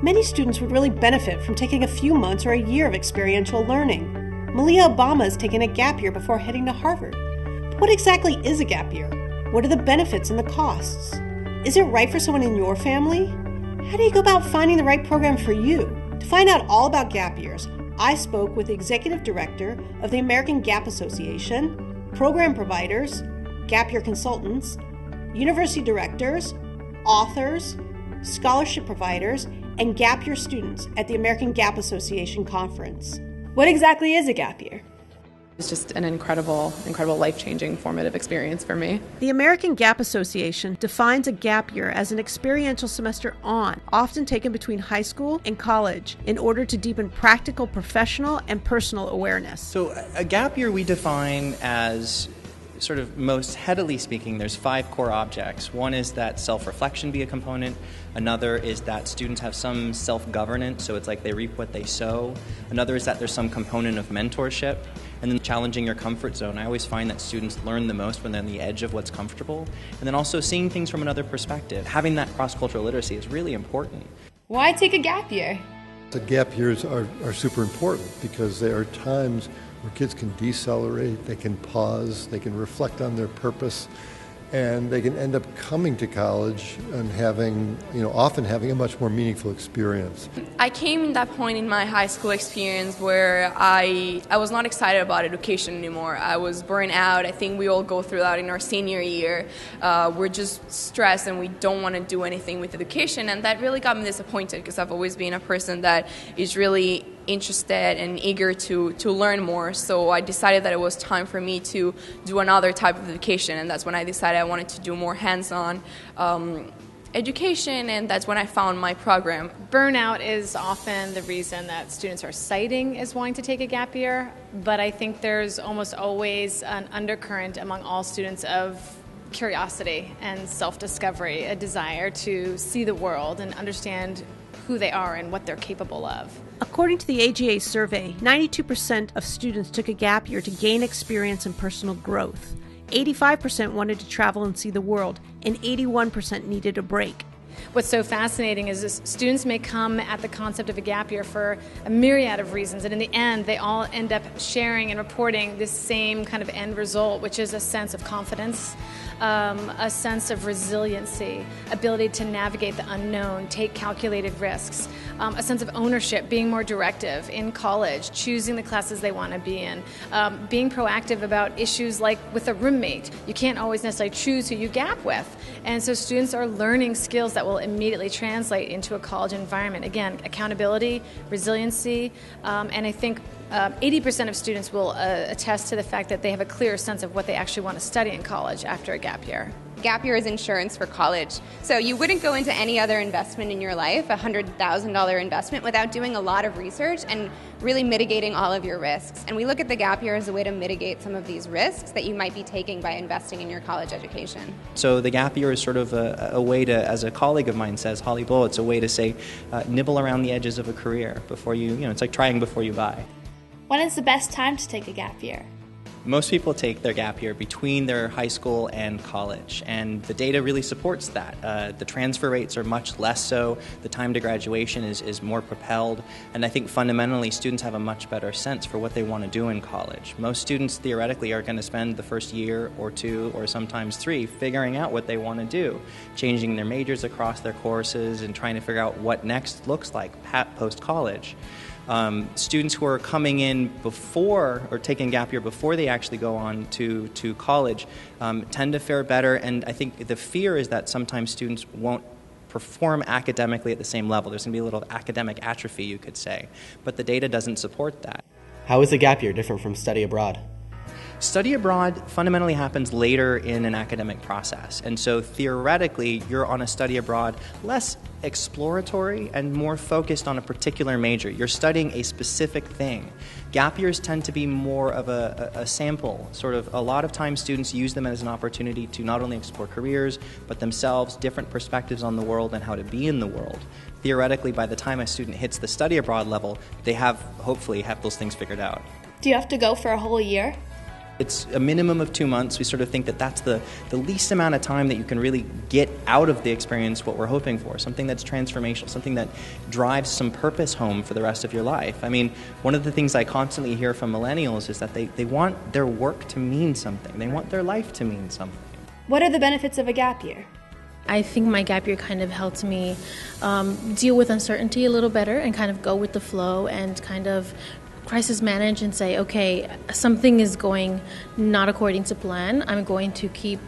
Many students would really benefit from taking a few months or a year of experiential learning. Malia Obama is taking a gap year before heading to Harvard. But what exactly is a gap year? What are the benefits and the costs? Is it right for someone in your family? How do you go about finding the right program for you? To find out all about gap years, I spoke with the executive director of the American Gap Association, program providers, gap year consultants, university directors, authors, scholarship providers, and gap year students at the American Gap Association conference. What exactly is a gap year? It's just an incredible life-changing formative experience for me. The American Gap Association defines a gap year as an experiential semester often taken between high school and college, in order to deepen practical, professional, and personal awareness. So a gap year we define as, sort of most headily speaking, there's 5 core objects. One is that self-reflection be a component. Another is that students have some self-governance, so it's like they reap what they sow. Another is that there's some component of mentorship. And then challenging your comfort zone. I always find that students learn the most when they're on the edge of what's comfortable. And then also seeing things from another perspective. Having that cross-cultural literacy is really important. Why take a gap year? The gap years are super important because they are times where kids can decelerate, they can pause, they can reflect on their purpose, and they can end up coming to college and often having a much more meaningful experience. I came in that point in my high school experience where I was not excited about education anymore. I was burnt out. I think we all go through that in our senior year. We're just stressed and we don't want to do anything with education, and that really got me disappointed because I've always been a person that is really interested and eager to learn more. So I decided that it was time for me to do another type of education, and that's when I decided I wanted to do more hands-on education, and that's when I found my program. Burnout is often the reason that students are citing as wanting to take a gap year, but I think there's almost always an undercurrent among all students of curiosity and self-discovery, a desire to see the world and understand who they are and what they're capable of. According to the AGA survey, 92% of students took a gap year to gain experience and personal growth. 85% wanted to travel and see the world, and 81% needed a break. What's so fascinating is this, students may come at the concept of a gap year for a myriad of reasons, and in the end they all end up sharing and reporting this same kind of end result, which is a sense of confidence, a sense of resiliency, ability to navigate the unknown, take calculated risks, a sense of ownership, being more directive in college, choosing the classes they want to be in, being proactive about issues like with a roommate. You can't always necessarily choose who you gap with, and so students are learning skills that will immediately translate into a college environment. Again, accountability, resiliency, and I think 80% of students will attest to the fact that they have a clear sense of what they actually want to study in college after a gap year. Gap year is insurance for college. So you wouldn't go into any other investment in your life, a $100,000 investment, without doing a lot of research and really mitigating all of your risks. And we look at the gap year as a way to mitigate some of these risks that you might be taking by investing in your college education. So the gap year is sort of a way to, as a colleague of mine says, Holly Bull, it's a way to say, nibble around the edges of a career before it's like trying before you buy. When is the best time to take a gap year? Most people take their gap year between their high school and college, and the data really supports that. The transfer rates are much less so, the time to graduation is more propelled, and I think fundamentally students have a much better sense for what they want to do in college. Most students theoretically are going to spend the first year or 2 or sometimes 3 figuring out what they want to do, changing their majors across their courses and trying to figure out what next looks like post-college. Students who are coming in before or taking gap year before they actually go on to college tend to fare better, and I think the fear is that sometimes students won't perform academically at the same level. There's going to be a little academic atrophy, you could say, but the data doesn't support that. How is a gap year different from study abroad? Study abroad fundamentally happens later in an academic process, and so theoretically you're on a study abroad less exploratory and more focused on a particular major. You're studying a specific thing. Gap years tend to be more of a sample, sort of. A lot of times students use them as an opportunity to not only explore careers, but themselves, different perspectives on the world and how to be in the world. Theoretically, by the time a student hits the study abroad level, they hopefully have those things figured out. Do you have to go for a whole year? It's a minimum of 2 months. We sort of think that that's the least amount of time that you can really get out of the experience what we're hoping for, something that's transformational, something that drives some purpose home for the rest of your life. I mean, one of the things I constantly hear from millennials is that they want their work to mean something. They want their life to mean something. What are the benefits of a gap year? I think my gap year kind of helped me deal with uncertainty a little better and kind of go with the flow and kind of crisis manage and say, okay, something is going not according to plan. I'm going to keep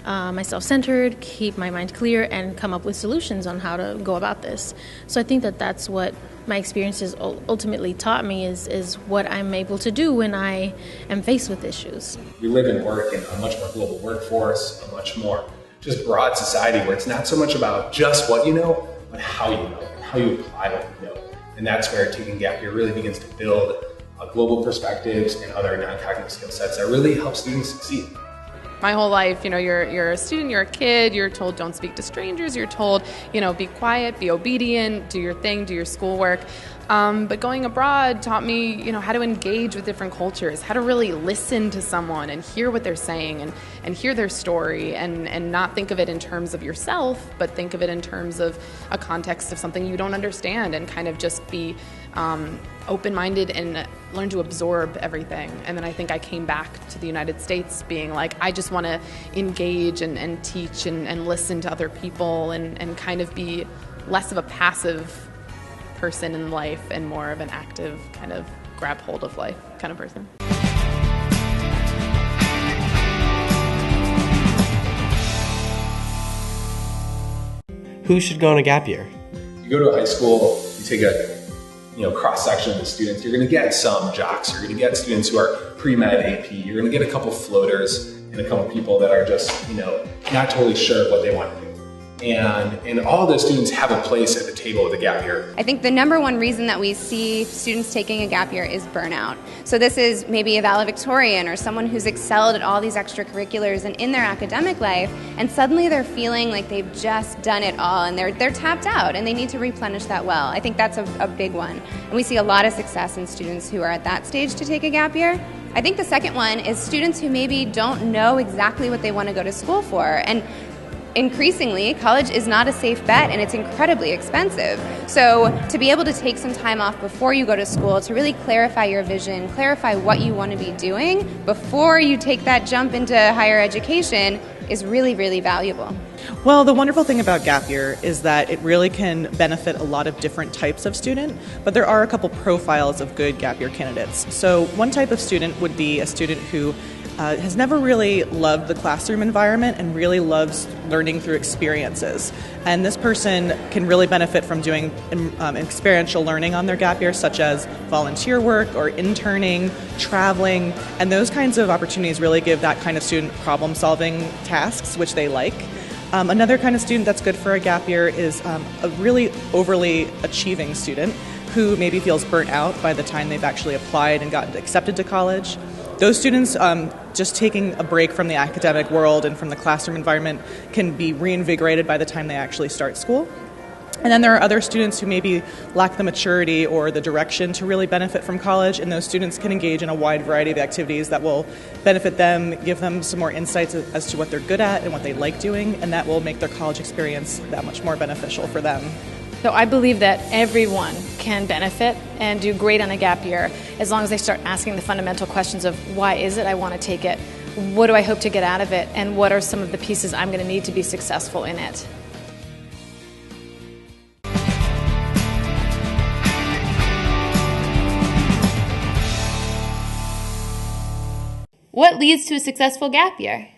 myself centered, keep my mind clear, and come up with solutions on how to go about this. So I think that that's what my experiences ultimately taught me is what I'm able to do when I am faced with issues. We live and work in a much more global workforce, a much more just broad society where it's not so much about just what you know, but how you know, and how you apply what you know. And that's where taking gap year really begins to build global perspectives and other non-cognitive skill sets that really help students succeed. My whole life, you're a student, you're a kid, you're told don't speak to strangers, you're told, be quiet, be obedient, do your thing, do your schoolwork. But going abroad taught me, how to engage with different cultures, how to really listen to someone and hear what they're saying and hear their story and not think of it in terms of yourself, but think of it in terms of a context of something you don't understand and kind of just be open-minded and learn to absorb everything. And then I think I came back to the United States being like, I just want to engage and teach and listen to other people and kind of be less of a passive person in life and more of an active kind of grab hold of life kind of person. Who should go on a gap year? You go to a high school, you take a cross-section of the students, you're going to get some jocks, you're going to get students who are pre-med AP, you're going to get a couple floaters and a couple people that are just, not totally sure what they want to do. And all of those students have a place at the table of the gap year. I think the number one reason that we see students taking a gap year is burnout. So this is maybe a valedictorian or someone who's excelled at all these extracurriculars and in their academic life, and suddenly they're feeling like they've just done it all and they're tapped out and they need to replenish that well. I think that's a big one. And we see a lot of success in students who are at that stage to take a gap year. I think the second one is students who maybe don't know exactly what they want to go to school for. And increasingly, college is not a safe bet and it's incredibly expensive. So to be able to take some time off before you go to school to really clarify your vision, clarify what you want to be doing before you take that jump into higher education is really, really valuable. Well, the wonderful thing about gap year is that it really can benefit a lot of different types of student, but there are a couple profiles of good gap year candidates. So one type of student would be a student who has never really loved the classroom environment and really loves learning through experiences. And this person can really benefit from doing experiential learning on their gap year, such as volunteer work or interning, traveling, and those kinds of opportunities really give that kind of student problem-solving tasks, which they like. Another kind of student that's good for a gap year is a really overly achieving student who maybe feels burnt out by the time they've actually applied and gotten accepted to college. Those students just taking a break from the academic world and from the classroom environment can be reinvigorated by the time they actually start school. And then there are other students who maybe lack the maturity or the direction to really benefit from college, and those students can engage in a wide variety of activities that will benefit them, give them some more insights as to what they're good at and what they like doing, and that will make their college experience that much more beneficial for them. So I believe that everyone can benefit and do great on a gap year as long as they start asking the fundamental questions of why is it I want to take it, what do I hope to get out of it, and what are some of the pieces I'm going to need to be successful in it. What leads to a successful gap year?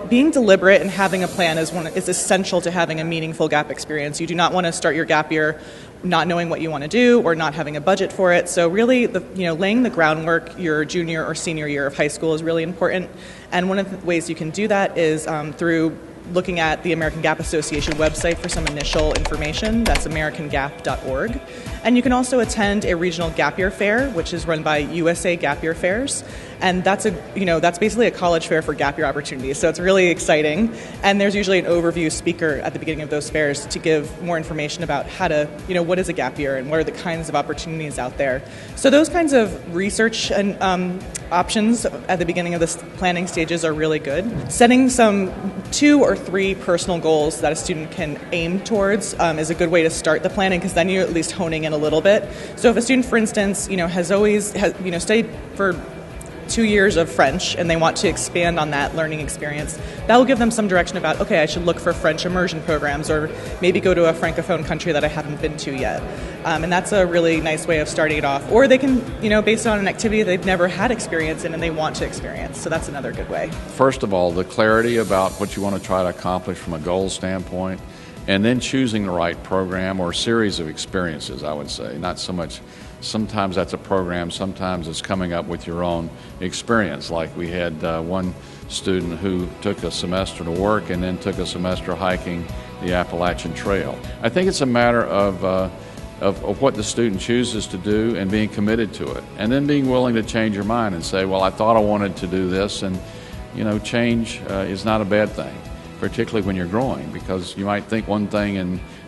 Being deliberate and having a plan is essential to having a meaningful gap experience. You do not want to start your gap year not knowing what you want to do or not having a budget for it. So really, laying the groundwork your junior or senior year of high school is really important. And one of the ways you can do that is through looking at the American Gap Association website for some initial information. That's americangap.org. And you can also attend a regional gap year fair, which is run by USA Gap Year Fairs. And that's basically a college fair for gap year opportunities. So it's really exciting. And there's usually an overview speaker at the beginning of those fairs to give more information about how to, what is a gap year and what are the kinds of opportunities out there. So those kinds of research and options at the beginning of the planning stages are really good. Setting some 2 or 3 personal goals that a student can aim towards is a good way to start the planning, because then you're at least honing in a little bit. So if a student, for instance, has studied for 2 years of French and they want to expand on that learning experience, that will give them some direction about, okay, I should look for French immersion programs or maybe go to a francophone country that I haven't been to yet. And that's a really nice way of starting it off. Or they can, based on an activity they've never had experience in and they want to experience. So that's another good way. First of all, the clarity about what you want to try to accomplish from a goal standpoint, and then choosing the right program or series of experiences, I would say. Not so much, sometimes that's a program, sometimes it's coming up with your own experience. Like we had one student who took a semester to work and then took a semester hiking the Appalachian Trail. I think it's a matter of what the student chooses to do and being committed to it. And then being willing to change your mind and say, well, I thought I wanted to do this, and change is not a bad thing, particularly when you're growing, because you might think one thing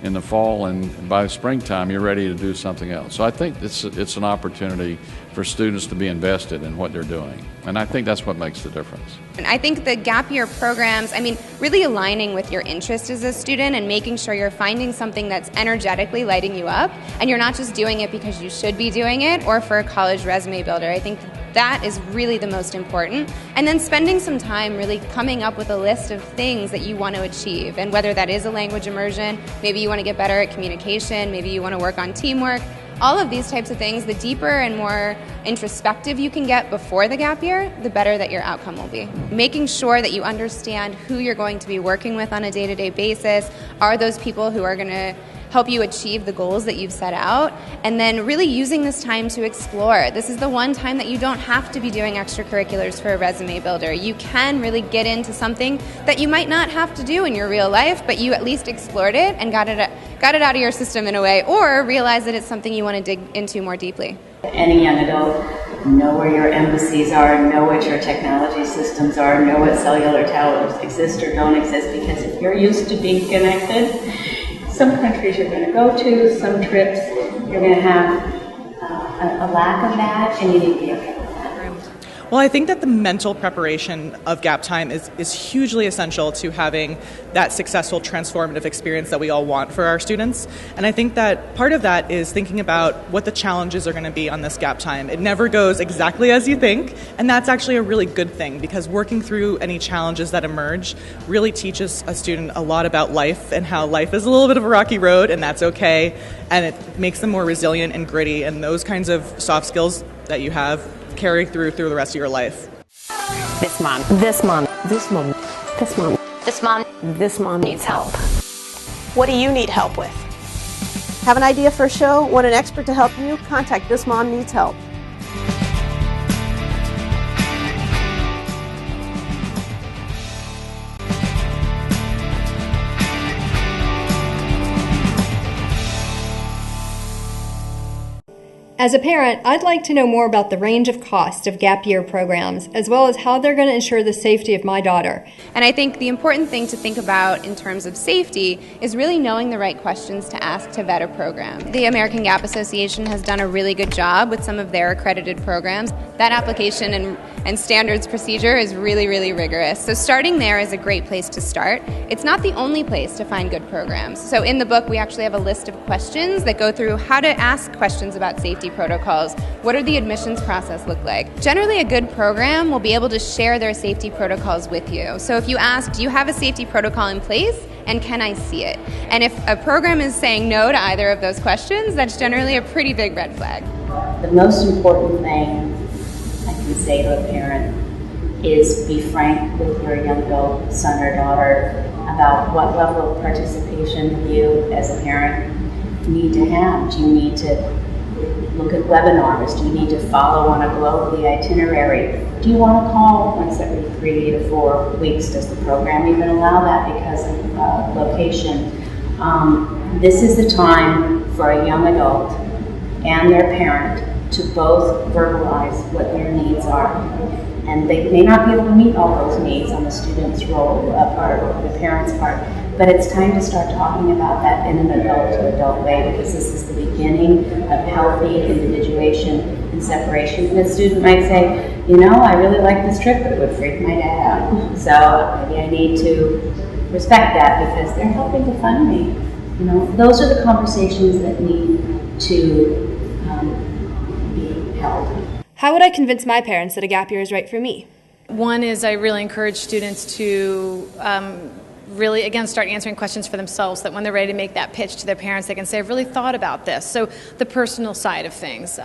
in the fall and by the springtime you're ready to do something else. So I think it's an opportunity for students to be invested in what they're doing, and I think that's what makes the difference. And I think the gap year programs, really aligning with your interest as a student and making sure you're finding something that's energetically lighting you up, and you're not just doing it because you should be doing it or for a college resume builder. I think that is really the most important. And then spending some time really coming up with a list of things that you want to achieve. And whether that is a language immersion, maybe you want to get better at communication, maybe you want to work on teamwork, all of these types of things, the deeper and more introspective you can get before the gap year, the better that your outcome will be. Making sure that you understand who you're going to be working with on a day-to-day basis, are those people who are going to help you achieve the goals that you've set out, and then really using this time to explore. This is the one time that you don't have to be doing extracurriculars for a resume builder. You can really get into something that you might not have to do in your real life, but you at least explored it and got it out of your system in a way, or realize that it's something you want to dig into more deeply. Any young adult, know where your embassies are, know what your technology systems are, know what cellular towers exist or don't exist, because if you're used to being connected, some countries you're going to go to, some trips you're going to have a lack of that, and you need to be okay with that. Well, I think that the mental preparation of gap time is hugely essential to having that successful transformative experience that we all want for our students. And I think that part of that is thinking about what the challenges are going to be on this gap time. It never goes exactly as you think, and that's actually a really good thing, because working through any challenges that emerge really teaches a student a lot about life and how life is a little bit of a rocky road, and that's okay, and it makes them more resilient and gritty, and those kinds of soft skills that you have carry through the rest of your life. This mom needs help. What do you need help with? Have an idea for a show? Want an expert to help you? Contact This Mom Needs Help. As a parent, I'd like to know more about the range of cost of gap year programs, as well as how they're going to ensure the safety of my daughter. And I think the important thing to think about in terms of safety is really knowing the right questions to ask to vet a program. The American Gap Association has done a really good job with some of their accredited programs. That application and standards procedure is really, really rigorous. So starting there is a great place to start. It's not the only place to find good programs. So in the book, we actually have a list of questions that go through how to ask questions about safety protocols. What do the admissions process look like? Generally, a good program will be able to share their safety protocols with you. So if you ask, do you have a safety protocol in place, and can I see it? And if a program is saying no to either of those questions, that's generally a pretty big red flag. The most important thing I can say to a parent is be frank with your young adult son or daughter about what level of participation you as a parent need to have. Do you need to look at webinars? Do you need to follow on a globally itinerary? Do you want to call once every 3 to 4 weeks? Does the program even allow that because of location? This is the time for a young adult and their parent to both verbalize what their needs are. And they may not be able to meet all those needs on the student's role part or the parent's part, but it's time to start talking about that in an adult-to-adult way, because this is the beginning of healthy individuation and separation. And a student might say, I really like this trip, but it would freak my dad out. So maybe I need to respect that because they're helping to fund me. Those are the conversations that need to be held. How would I convince my parents that a gap year is right for me? One is I really encourage students to really, again, start answering questions for themselves, so that when they're ready to make that pitch to their parents, they can say, I've really thought about this. So the personal side of things.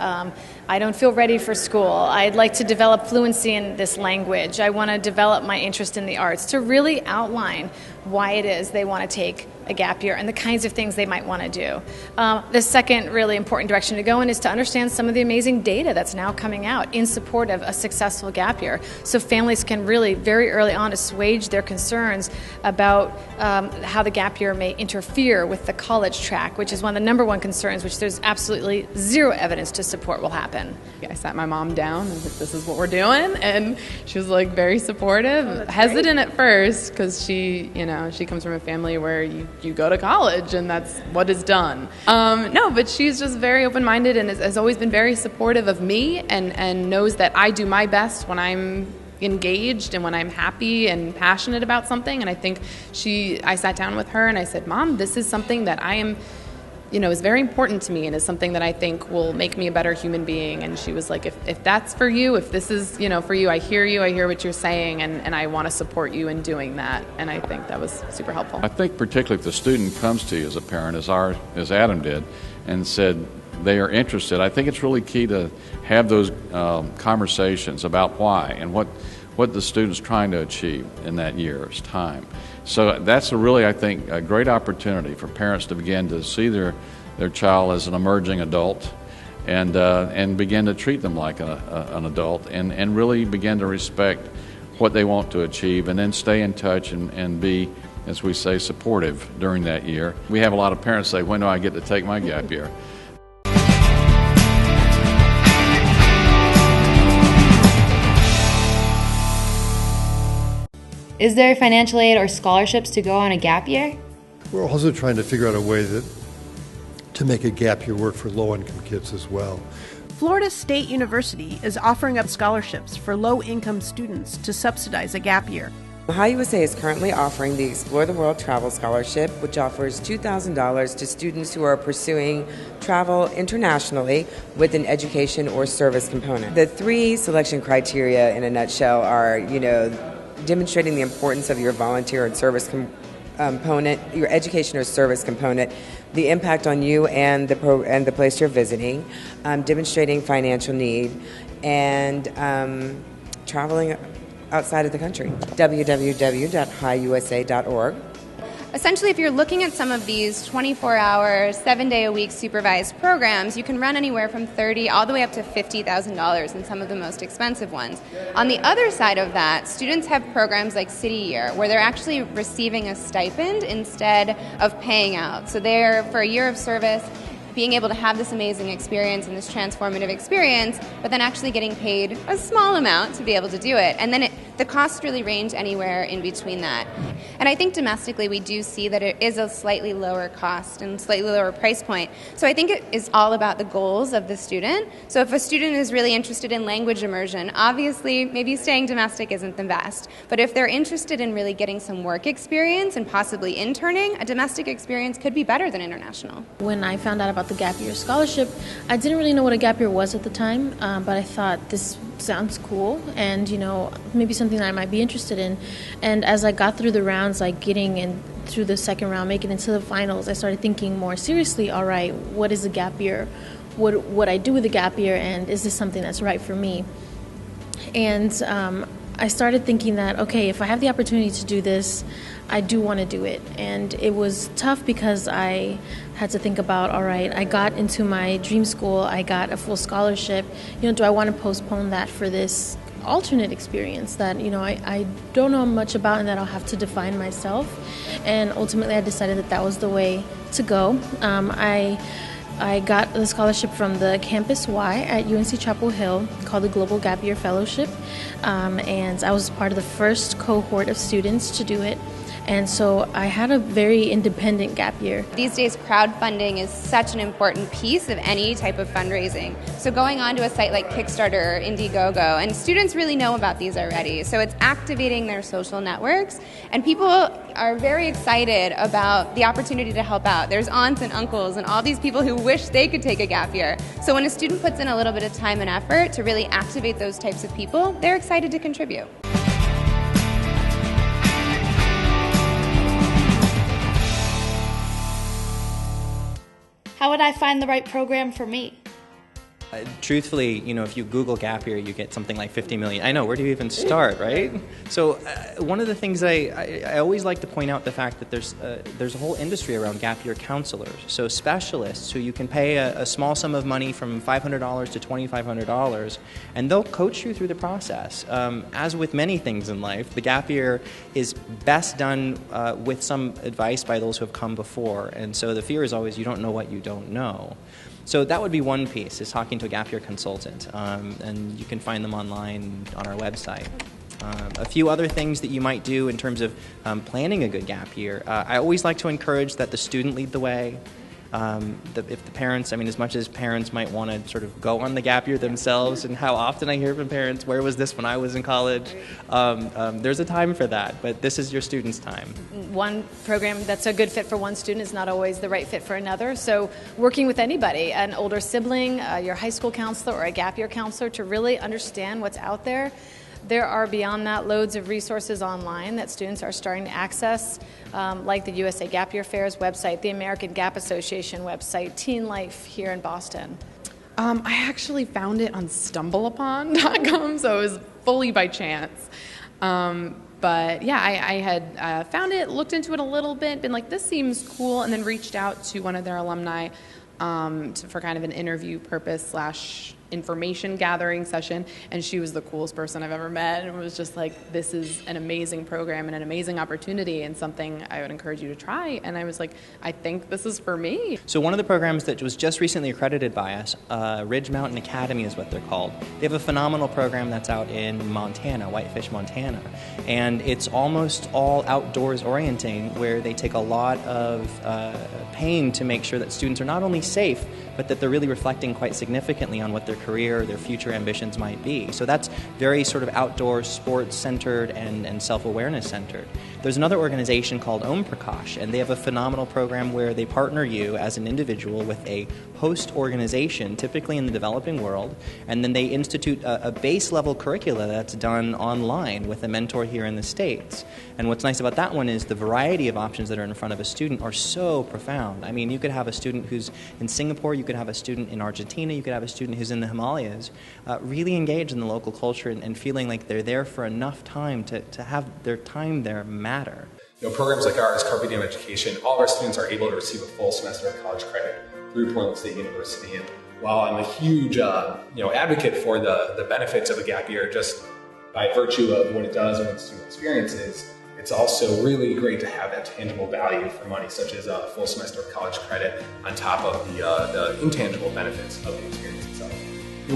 I don't feel ready for school. I'd like to develop fluency in this language. I want to develop my interest in the arts, to really outline why it is they want to take a gap year and the kinds of things they might want to do. The second really important direction to go in is to understand some of the amazing data that's now coming out in support of a successful gap year, so families can really very early on assuage their concerns about how the gap year may interfere with the college track, which is one of the number one concerns, which there's absolutely zero evidence to support will happen. I sat my mom down and said, this is what we're doing, and she was like very supportive, hesitant at first because she comes from a family where you go to college and that's what is done. No, but she's just very open-minded and has always been very supportive of me and knows that I do my best when I'm engaged and when I'm happy and passionate about something. And I think I sat down with her and I said, Mom, this is something that I am, is very important to me and is something that I think will make me a better human being. And she was like, if that's for you, if this is, for you, I hear what you're saying, and I want to support you in doing that. And I think that was super helpful. I think particularly if the student comes to you as a parent, as Adam did, and said they are interested, I think it's really key to have those conversations about why and what the student's trying to achieve in that year's time. So that's I think, a great opportunity for parents to begin to see their child as an emerging adult and begin to treat them like an adult and really begin to respect what they want to achieve, and then stay in touch and be, as we say, supportive during that year. We have a lot of parents say, when do I get to take my gap year? Is there financial aid or scholarships to go on a gap year? We're also trying to figure out a way to make a gap year work for low-income kids as well. Florida State University is offering up scholarships for low-income students to subsidize a gap year. Ohio USA is currently offering the Explore the World Travel Scholarship, which offers $2,000 to students who are pursuing travel internationally with an education or service component. The three selection criteria in a nutshell are, demonstrating the importance of your volunteer and service component, your education or service component, the impact on you and the place you're visiting, demonstrating financial need, and traveling outside of the country. www.hiusa.org. Essentially, if you're looking at some of these 24-hour, 7-day-a-week supervised programs, you can run anywhere from $30,000 all the way up to $50,000 in some of the most expensive ones. On the other side of that, students have programs like City Year, where they're actually receiving a stipend instead of paying out. So they're, for a year of service, being able to have this amazing experience and this transformative experience, but then actually getting paid a small amount to be able to do it. And then the costs really range anywhere in between that. And I think domestically we do see that it is a slightly lower cost and slightly lower price point. So I think it is all about the goals of the student. So if a student is really interested in language immersion, obviously maybe staying domestic isn't the best. But if they're interested in really getting some work experience and possibly interning, a domestic experience could be better than international. When I found out about the gap year scholarship, I didn't really know what a gap year was at the time, but I thought this sounds cool and, maybe something that I might be interested in. And as I got through the rounds, like getting in through the second round, making it into the finals, I started thinking more seriously, all right, what is a gap year? What I do with a gap year, and is this something that's right for me? And I started thinking that, okay, if I have the opportunity to do this, I do want to do it. And it was tough because I had to think about, all right, I got into my dream school, I got a full scholarship, do I want to postpone that for this alternate experience that, I don't know much about and that I'll have to define myself? And ultimately I decided that was the way to go. I I got the scholarship from the Campus Y at UNC Chapel Hill called the Global Gap Year Fellowship, and I was part of the first cohort of students to do it. And so I had a very independent gap year. These days, crowdfunding is such an important piece of any type of fundraising. So going onto a site like Kickstarter or Indiegogo, and students really know about these already. So it's activating their social networks, and people are very excited about the opportunity to help out. There's aunts and uncles and all these people who wish they could take a gap year. So when a student puts in a little bit of time and effort to really activate those types of people, they're excited to contribute. How would I find the right program for me? Truthfully, if you Google gap year, you get something like 50 million. I know, where do you even start, right? So one of the things I always like to point out the fact that there's a whole industry around gap year counselors. So specialists who you can pay a small sum of money from $500 to $2,500, and they'll coach you through the process. As with many things in life, the gap year is best done with some advice by those who have come before. And so the fear is always you don't know what you don't know. So that would be one piece, is talking to a gap year consultant, and you can find them online on our website. A few other things that you might do in terms of planning a good gap year. I always like to encourage that the student lead the way. If the parents, as much as parents might want to sort of go on the gap year themselves, and how often I hear from parents, where was this when I was in college? There's a time for that, but this is your student's time. One program that's a good fit for one student is not always the right fit for another. So working with anybody, an older sibling, your high school counselor, or a gap year counselor, to really understand what's out there. There are, beyond that, loads of resources online that students are starting to access, like the USA Gap Year Fair's website, the American Gap Association website, Teen Life here in Boston. I actually found it on stumbleupon.com, so it was fully by chance. But yeah, I had found it, looked into it a little bit, been like, this seems cool, and then reached out to one of their alumni for kind of an interview purpose / information gathering session, and she was the coolest person I've ever met, and it was just like, this is an amazing program and an amazing opportunity and something I would encourage you to try. And I was like, I think this is for me. So one of the programs that was just recently accredited by us, Ridge Mountain Academy is what they're called. They have a phenomenal program that's out in Montana, Whitefish, Montana, and it's almost all outdoors orienting, where they take a lot of pain to make sure that students are not only safe, but that they're really reflecting quite significantly on what their career, their future ambitions might be. So that's very sort of outdoor, sports-centered, and self-awareness centered. There's another organization called Om Prakash, and they have a phenomenal program where they partner you as an individual with a host organization, typically in the developing world, and then they institute a base-level curricula that's done online with a mentor here in the States. And what's nice about that one is the variety of options that are in front of a student are so profound. You could have a student who's in Singapore, you could have a student in Argentina, you could have a student who's in the Himalayas, really engaged in the local culture and feeling like they're there for enough time to have their time there matter. Programs like ours, Carpe Diem Education, all of our students are able to receive a full semester of college credit through Portland State University. And while I'm a huge advocate for the benefits of a gap year, just by virtue of what it does and what student experiences, it's also really great to have that tangible value for money, such as a full semester of college credit on top of the intangible benefits of the experience itself.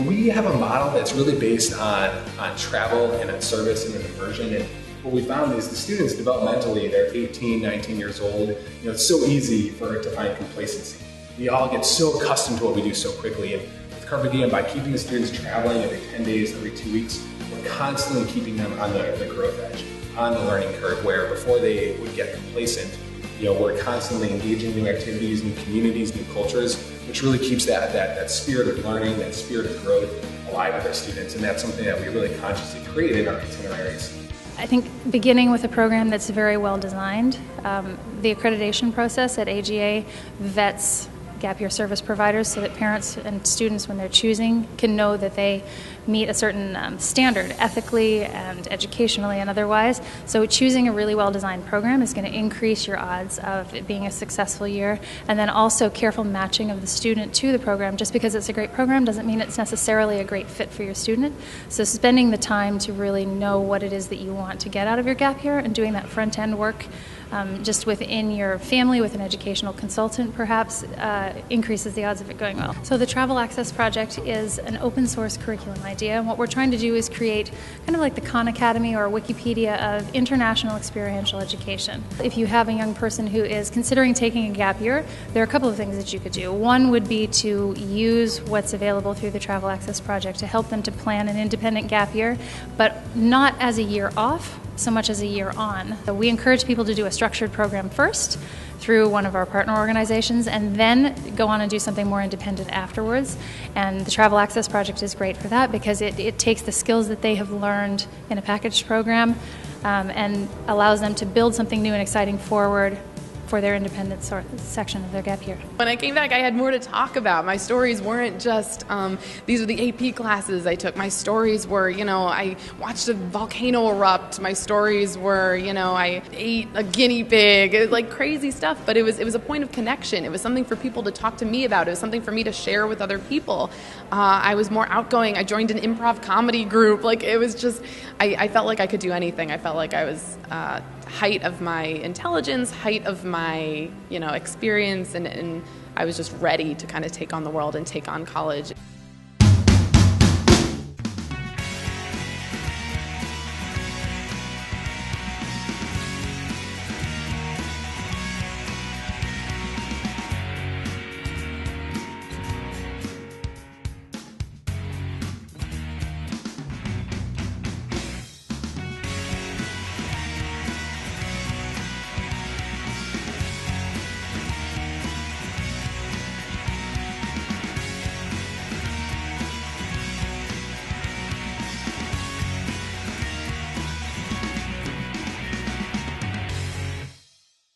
We have a model that's really based on travel and on service and an immersion. And what we found is the students developmentally, they're 18, 19 years old. It's so easy for it to find complacency. We all get so accustomed to what we do so quickly. And with Carpe Diem, by keeping the students traveling every 10 days, every 2 weeks, we're constantly keeping them on the growth edge, on the learning curve, where before they would get complacent, we're constantly engaging new activities, new communities, new cultures, which really keeps that spirit of learning, that spirit of growth alive with our students. And that's something that we really consciously create in our itineraries. I think beginning with a program that's very well designed, the accreditation process at AGA vets gap year service providers so that parents and students, when they're choosing, can know that they meet a certain standard ethically and educationally and otherwise. So choosing a really well-designed program is going to increase your odds of it being a successful year. And then also careful matching of the student to the program. Just because it's a great program doesn't mean it's necessarily a great fit for your student. So spending the time to really know what it is that you want to get out of your gap year and doing that front-end work just within your family with an educational consultant perhaps increases the odds of it going well. So the Travel Access Project is an open source curriculum idea, and what we're trying to do is create kind of like the Khan Academy or Wikipedia of international experiential education. If you have a young person who is considering taking a gap year, there are a couple of things that you could do. One would be to use what's available through the Travel Access Project to help them to plan an independent gap year, but not as a year off so much as a year on. So we encourage people to do a structured program first through one of our partner organizations and then go on and do something more independent afterwards. And the Travel Access Project is great for that because it takes the skills that they have learned in a packaged program and allows them to build something new and exciting forward for their independent section of their gap year. When I came back, I had more to talk about. My stories weren't just, these are the AP classes I took. My stories were, I watched a volcano erupt. My stories were, I ate a guinea pig. It was like crazy stuff, but it was a point of connection. It was something for people to talk to me about. It was something for me to share with other people. I was more outgoing. I joined an improv comedy group. Like, it was just, I felt like I could do anything. I felt like I was height of my intelligence, height of my experience, and I was just ready to kind of take on the world and take on college.